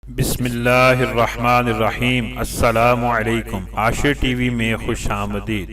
بسم اللہ الرحمن الرحیم۔ السلام علیکم۔ عاشر ٹی وی میں خوش آمدید۔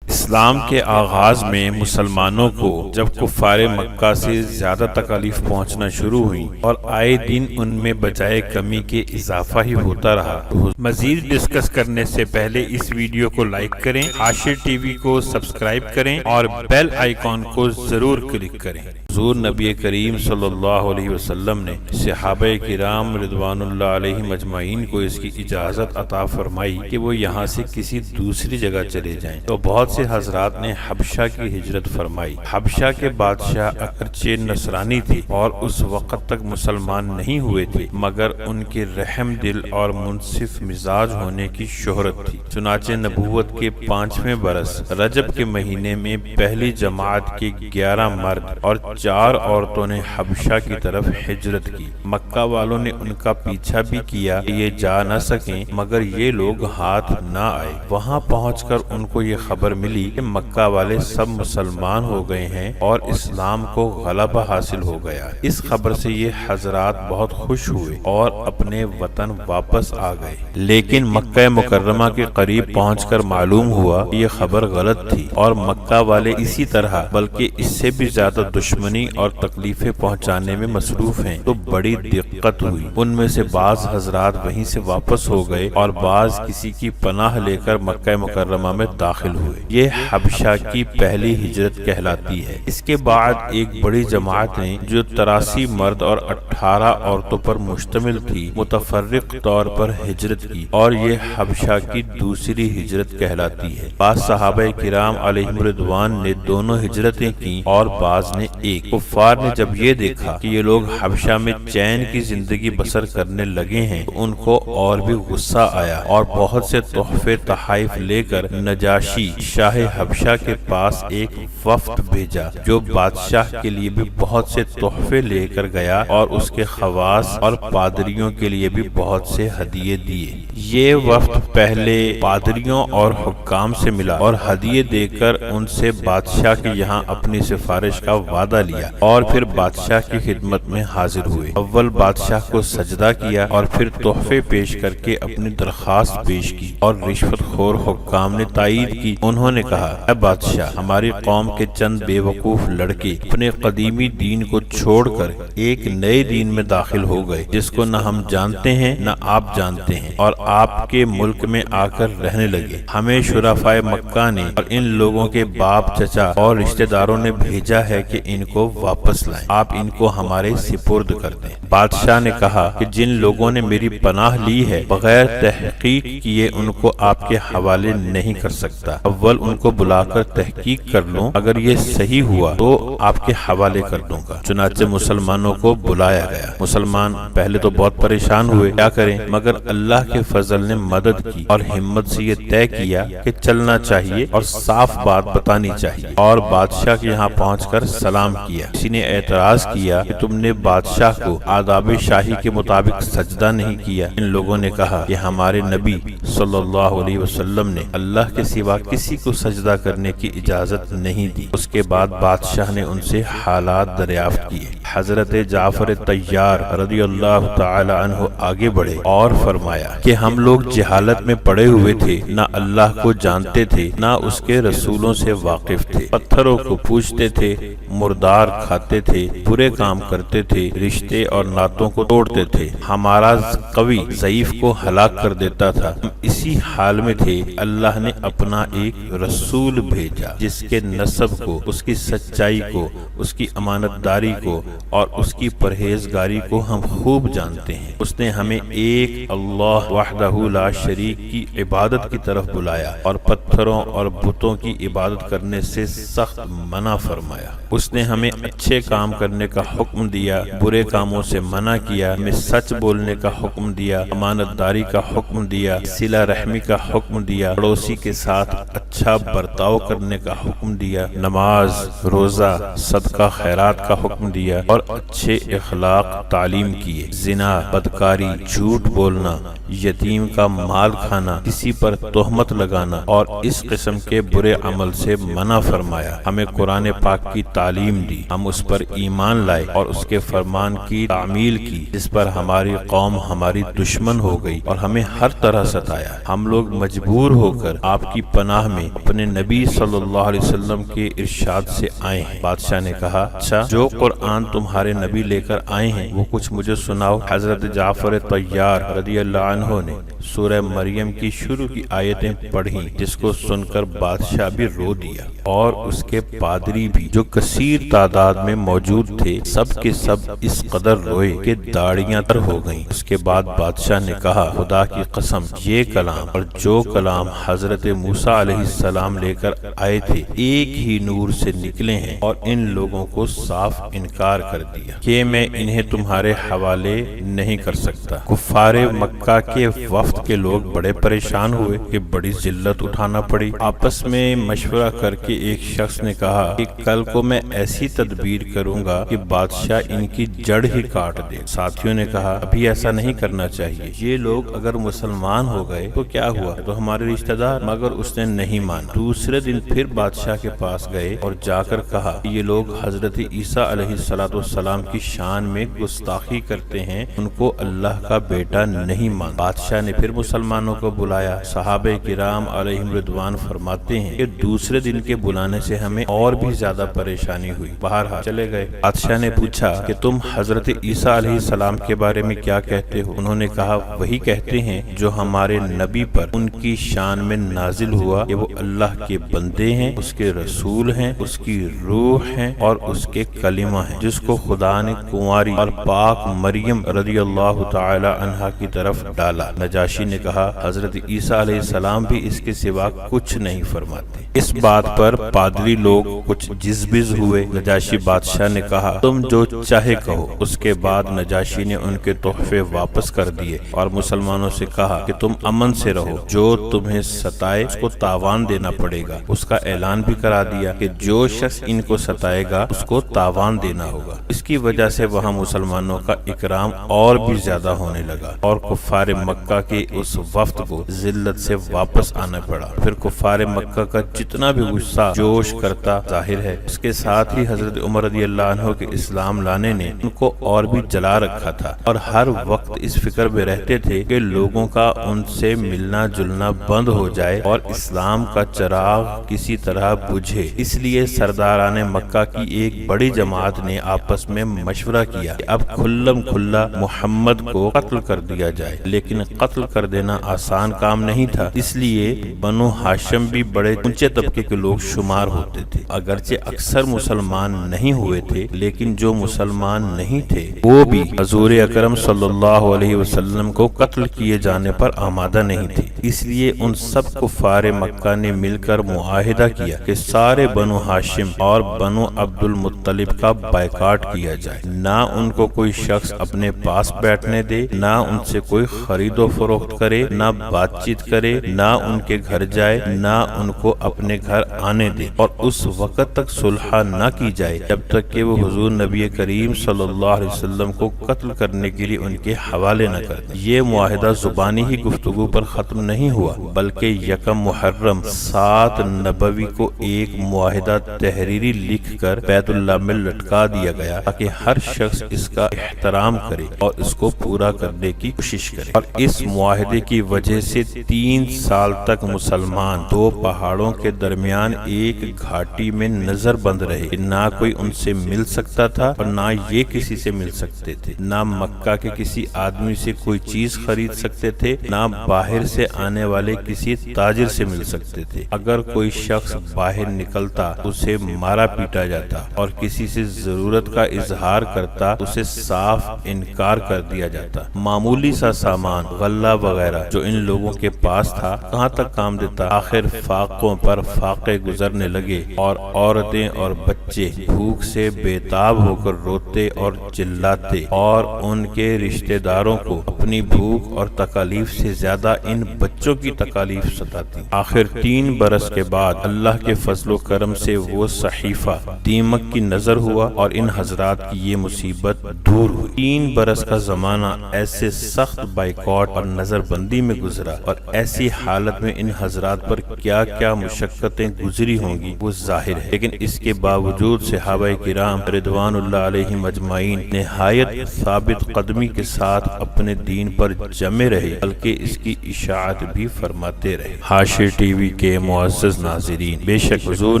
اسلام کے آغاز میں مسلمانوں کو جب کفار مکہ سے زیادہ تکالیف پہنچنا شروع ہوئی اور آئے دن ان میں بجائے کمی کے اضافہ ہی ہوتا رہا، مزید ڈسکس کرنے سے پہلے اس ویڈیو کو لائک کریں، عاشر ٹی وی کو سبسکرائب کریں اور بیل آئیکن کو ضرور کلک کریں۔ حضور نبی کریم صلی اللہ علیہ وسلم نے صحابہ کرام رضوان اللہ علیہم اجمعین کو اس کی اجازت عطا فرمائی کہ وہ یہاں سے کسی دوسری جگہ چلے جائیں، تو بہت سے حضرات نے حبشہ کی ہجرت فرمائی۔ حبشہ کے بادشاہ اگرچہ نصرانی تھے اور اس وقت تک مسلمان نہیں ہوئے تھے، مگر ان کے رحم دل اور منصف مزاج ہونے کی شہرت تھی۔ چنانچہ نبوت کے 5ویں برس رجب کے مہینے میں پہلی جماعت کے 11 مرد اور 4 عورتوں نے حبشہ کی طرف ہجرت کی۔ مکہ والوں نے ان کا پیچھا بھی کیا کہ یہ جا نہ سکیں، مگر یہ لوگ ہاتھ نہ آئے۔ وہاں پہنچ کر ان کو یہ خبر ملی کہ مکہ والے سب مسلمان ہو گئے ہیں اور اسلام کو غلبہ حاصل ہو گیا۔ اس خبر سے یہ حضرات بہت خوش ہوئے اور اپنے وطن واپس آ گئے، لیکن مکہ مکرمہ کے قریب پہنچ کر معلوم ہوا کہ یہ خبر غلط تھی اور مکہ والے اسی طرح بلکہ اس سے بھی زیادہ دشمنی اور تکلیفیں پہنچانے میں مصروف ہیں، تو بڑی دقت ہوئی۔ ان میں سے بعض حضرات وہیں سے واپس ہو گئے اور بعض کسی کی پناہ لے کر مکہ مکرمہ میں داخل ہوئے۔ یہ حبشہ کی پہلی ہجرت کہلاتی ہے۔ اس کے بعد ایک بڑی جماعت نے جو 83 مرد اور 18 عورتوں پر مشتمل تھی، متفرق طور پر ہجرت کی اور یہ حبشہ کی دوسری ہجرت کہلاتی ہے۔ بعض صحابہ کرام علیہم رضوان نے دونوں ہجرتیں کی اور بعض نے ایک۔ کفار نے جب یہ دیکھا کہ یہ لوگ حبشہ میں چین کی زندگی بسر کرنے لگے ہیں تو ان کو اور بھی غصہ آیا اور بہت سے تحفے تحائف لے کر نجاشی شاہ حبشہ کے پاس ایک وفد بھیجا، جو بادشاہ کے لیے بھی بہت سے تحفے لے کر گیا اور اس کے خواص اور پادریوں کے لیے بھی بہت سے ہدیے دیے۔ یہ وفد پہلے پادریوں اور حکام سے ملا اور ہدیے دے کر ان سے بادشاہ کے یہاں اپنی سفارش کا وعدہ لیا اور پھر بادشاہ کی خدمت میں حاضر ہوئے۔ اول بادشاہ کو سجدہ کیا اور پھر تحفے پیش کر کے اپنی درخواست پیش کی اور رشوت خور حکام نے تائید کی۔ انہوں نے کہا، اے بادشاہ، ہماری قوم کے چند بے وقوف لڑکے اپنے قدیمی دین کو چھوڑ کر ایک نئے دین میں داخل ہو گئے، جس کو نہ ہم جانتے ہیں نہ آپ جانتے ہیں، اور آپ کے ملک میں آ کر رہنے لگے۔ ہمیں شرفائے مکہ نے اور ان لوگوں کے باپ چچا اور رشتہ داروں نے بھیجا ہے کہ ان کو واپس لائیں، آپ ان کو ہمارے سپرد کر دیں۔ بادشاہ نے کہا کہ جن لوگوں نے میری پناہ لی ہے، بغیر تحقیق کیے ان کو آپ کے حوالے نہیں کر سکتا۔ اول ان کو بلا کر تحقیق کر لوں، اگر یہ صحیح ہوا تو آپ کے حوالے کر دوں گا۔ چنانچہ مسلمانوں کو بلایا گیا۔ مسلمان پہلے تو بہت پریشان ہوئے، کیا کریں، مگر اللہ کے فضل نے مدد کی اور ہمت سے یہ طے کیا کہ چلنا چاہیے اور صاف بات بتانی چاہیے، اور بادشاہ کے یہاں پہنچ کر سلام کیا۔ کسی نے اعتراض کیا کہ تم نے بادشاہ کو آداب شاہی کے مطابق سجدہ نہیں کیا۔ ان لوگوں نے کہا کہ ہمارے نبی صلی اللہ علیہ وسلم نے اللہ کے سوا کسی کو سجدہ کرنے کی اجازت نہیں دی۔ اس کے بعد بادشاہ نے ان سے حالات دریافت کیے۔ حضرت جعفر طیار رضی اللہ تعالی عنہ آگے بڑھے اور فرمایا کہ ہم لوگ جہالت میں پڑے ہوئے تھے، نہ اللہ کو جانتے تھے نہ اس کے رسولوں سے واقف تھے، پتھروں کو پوجتے تھے، مردار کھاتے تھے، برے کام کرتے تھے، رشتے اور ناتوں کو توڑتے تھے، ہمارا قوی ضعیف کو ہلاک کر دیتا تھا۔ ہم اسی حال میں تھے، اللہ نے اپنا ایک رسول بھیجا جس کے نسب کو، اس کی سچائی کو، اس کی امانت داری کو اور اس کی پرہیزگاری کو ہم خوب جانتے ہیں۔ اس نے ہمیں ایک اللہ وحدہ لا شریک کی عبادت کی طرف بلایا اور پتھروں اور بتوں کی عبادت کرنے سے سخت منع فرمایا۔ اس نے ہمیں اچھے کام کرنے کا حکم دیا، برے کاموں سے منع کیا، ہمیں سچ بولنے کا حکم دیا، امانت داری کا حکم دیا، صلہ رحمی کا حکم دیا، پڑوسی کے ساتھ اچھا برتاؤ کرنے کا حکم دیا، نماز، روزہ، صدقہ خیرات کا حکم دیا، اور اچھے اخلاق تعلیم کیے۔ زنا، بدکاری، جھوٹ بولنا، یتیم کا مال کھانا، کسی پر تہمت لگانا اور اس قسم کے برے عمل سے منع فرمایا۔ ہمیں قرآن پاک کی تعلیم دی، ہم اس پر ایمان لائے اور اس کے فرمان کی تعمیل کی، جس پر ہماری قوم ہماری دشمن ہو گئی اور ہمیں ہر طرح ستایا۔ ہم لوگ مجبور ہو کر آپ کی پناہ میں اپنے نبی صلی اللہ علیہ وسلم کے ارشاد سے آئے ہیں۔ بادشاہ نے کہا، اچھا، جو قرآن تمہارے نبی لے کر آئے ہیں وہ کچھ مجھے سناؤ۔ حضرت جعفر طیار رضی اللہ عنہ نے سورہ مریم کی شروع کی آیتیں پڑھی، جس کو سن کر بادشاہ بھی رو دیا اور اس کے پادری بھی، جو کثیر تعداد میں موجود تھے، سب کے سب اس قدر روئے کہ داڑیاں تر ہو گئیں۔ اس کے بعد بادشاہ نے کہا، خدا کی قسم، یہ کلام اور جو کلام حضرت موسیٰ علیہ السلام لے کر آئے تھے ایک ہی نور سے نکلے ہیں، اور ان لوگوں کو صاف انکار کر دیا کہ میں انہیں تمہارے حوالے نہیں کر سکتا۔ کفار مکہ کے وفد کے لوگ بڑے پریشان ہوئے کہ بڑی ذلت اٹھانا پڑی۔ آپس میں مشورہ کر کے ایک شخص نے کہا کہ کل کو میں ایسی تدبیر کروں گا کہ بادشاہ ان کی جڑ ہی کاٹ دے۔ ساتھیوں نے کہا، ابھی ایسا نہیں کرنا چاہیے، یہ لوگ اگر مسلمان ہو گئے تو کیا ہوا، تو ہمارے رشتہ دار۔ مگر اس نے نہیں مانا۔ دوسرے دن پھر بادشاہ کے پاس گئے اور جا کر کہا کہ یہ لوگ حضرت عیسیٰ علیہ السلام کی شان میں گستاخی کرتے ہیں، ان کو اللہ کا بیٹا نہیں مانتے۔ بادشاہ نے پھر مسلمانوں کو بلایا۔ صحابہ کرام علیہم رضوان فرماتے ہیں کہ دوسرے دن کے بلانے سے ہمیں اور بھی زیادہ پریشانی ہوئی۔ بہرحال چلے گئے۔ بادشاہ نے پوچھا کہ تم حضرت عیسیٰ علیہ السلام کے بارے میں کیا کہتے ہو؟ انہوں نے کہا، وہی کہتے ہیں جو ہمارے نبی پر ان کی شان میں نازل ہوا کہ وہ اللہ کے بندے ہیں، اس کے رسول ہیں، اس کی روح ہیں اور اس کے کلمہ ہیں، جس کو خدا نے کنواری اور پاک مریم رضی اللہ تعالی عنہا کی طرف ڈالا۔ نجاشی نے کہا، حضرت عیسیٰ علیہ السلام بھی اس کے سوا کچھ نہیں فرماتے۔ اس بات پر پادری لوگ کچھ جزبز ہوئے۔ نجاشی بادشاہ نے کہا، تم جو چاہے کہو۔ اس کے بعد نجاشی نے ان کے تحفے واپس کر دیے اور مسلمانوں سے کہا کہ تم امن سے رہو، جو تمہیں ستائے اس کو تاوان دینا پڑے گا۔ اس کا اعلان بھی کرا دیا کہ جو شخص ان کو ستائے گا اس کو تاوان دینا ہوگا۔ اس کی وجہ سے وہاں مسلمانوں کا اکرام اور بھی زیادہ ہونے لگا اور کفار مکہ کے اس وفد کو ذلت سے واپس آنا پڑا۔ پھر کفار مکہ کا جتنا بھی غصہ جوش کرتا ظاہر ہے، اس کے ساتھ ہی حضرت عمر رضی اللہ عنہ کے اسلام لانے نے ان کو اور بھی جلا رکھا تھا، اور ہر وقت اس فکر میں رہتے تھے کہ لوگوں کا ان سے ملنا جلنا بند ہو جائے اور اسلام کا چراغ کسی طرح بجھے۔ اس لیے سرداران مکہ کی ایک بڑی جماعت نے آپس میں مشورہ کیا کہ اب کھلم کھلا محمد کو قتل کر دیا جائے، لیکن قتل کر دینا آسان کام نہیں تھا، اس لیے بنو ہاشم بھی بڑے اونچے طبقے کے لوگ شمار ہوتے تھے۔ اگرچہ اکثر مسلمان نہیں ہوئے تھے، لیکن جو مسلمان نہیں تھے وہ بھی حضور اکرم صلی اللہ علیہ وسلم کو قتل کیے جانے پر آمادہ نہیں تھے۔ اس لیے ان سب کفار مکہ نے مل کر معاہدہ کیا کہ سارے بنو ہاشم اور بنو عبد المطلب کا بائیکاٹ کیا جائے، نہ ان کو کوئی شخص اپنے پاس بیٹھنے دے، نہ ان سے کوئی خرید و فروخت کرے، نہ بات چیت کرے، نہ ان کے گھر جائے، نہ ان کو اپنے گھر آنے دے، اور اس وقت تک صلح نہ کی جائے جب تک کہ وہ حضور نبی کریم صلی اللہ علیہ وسلم کو قتل کرنے کے لیے ان کے حوالے نہ کر دیں۔ یہ معاہدہ زبانی ہی گفتگو پر ختم نہیں ہوا، بلکہ یکم محرم 7 نبوی کو ایک معاہدہ تحریری لکھ کر بیت اللہ میں لٹکا دیا گیا تاکہ ہر شخص اس کا احترام کرے اور اس کو پورا کرنے کی کوشش کرے۔ اور اس معاہدے کی وجہ سے 3 سال تک مسلمان 2 پہاڑوں کے درمیان ایک گھاٹی میں نظر بند رہے، نہ کوئی ان سے مل سکتا تھا اور نہ یہ کسی سے مل سکتے تھے، نہ مکہ کے کسی آدمی سے کوئی چیز خرید سکتے تھے، نہ باہر سے آنے والے کسی تاجر سے مل سکتے تھے۔ اگر کوئی شخص باہر نکلتا اسے مارا پیٹا جاتا، اور کسی سے ضرورت کا اظہار کرتا اسے صاف انکار کر دیا جاتا۔ معمولی سا سامان، غلہ وغیرہ جو ان لوگوں کے پاس تھا کہاں تک کام دیتا۔ آخر فاقوں پر فاقے گزرنے لگے اور عورتیں اور بچے بھوک سے بےتاب ہو کر روتے اور چلاتے، اور ان کے رشتہ داروں کو اپنی بھوک اور تکالیف سے زیادہ ان بچوں کی تکالیف ستاتی۔ آخر 3 برس کے بعد اللہ کے فضل و کرم سے وہ صحیفہ دیمک کی نظر ہوا اور ان حضرات کی یہ مصیبت دور ہوئی۔ 3 برس کا زمانہ ایسے سخت بائیکاٹ اور نظر بندی میں گزرا، اور ایسی حالت میں ان حضرات پر کیا کیا مشقتیں گزری ہوں گی وہ ظاہر ہے، لیکن اس کے باوجود صحابہ کرام رضوان اللہ علیہم اجمعین نہایت ثابت قدمی کے ساتھ اپنے دین پر جمے رہے، بلکہ اس کی اشاعت بھی فرماتے رہے۔ حاشر ٹی وی کے معزز ناظرین، بے شک حضور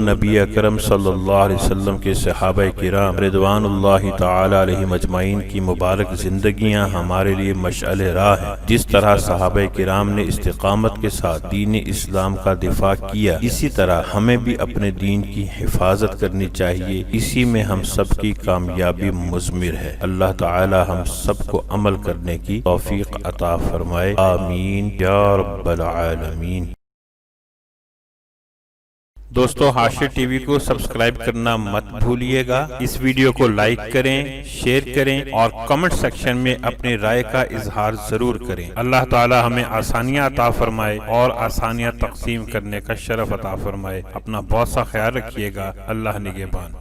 نبی اکرم صلی اللہ علیہ وسلم کے صحابہ کرام رضوان اللہ تعالی علیہم اجمعین کی مبارک زندگیاں ہمارے لیے مشعل راہ ہیں۔ جس طرح صحابہ کرام نے استقامت کے ساتھ دین اسلام کا دفاع کیا، اسی طرح ہمیں بھی اپنے دین کی حفاظت کرنی چاہیے، اسی میں ہم سب کی کامیابی مضمر ہے۔ اللہ تعالی ہم سب کو عمل کرنے کی توفیق عطا فرمائے، آمین یا رب العالمین۔ دوستو، حاشر ٹی وی کو سبسکرائب کرنا مت بھولیے گا، اس ویڈیو کو لائک کریں، شیئر کریں اور کمنٹ سیکشن میں اپنی رائے کا اظہار ضرور کریں۔ اللہ تعالی ہمیں آسانیاں عطا فرمائے اور آسانیاں تقسیم کرنے کا شرف عطا فرمائے۔ اپنا بہت سا خیال رکھیے گا۔ اللہ نگہبان۔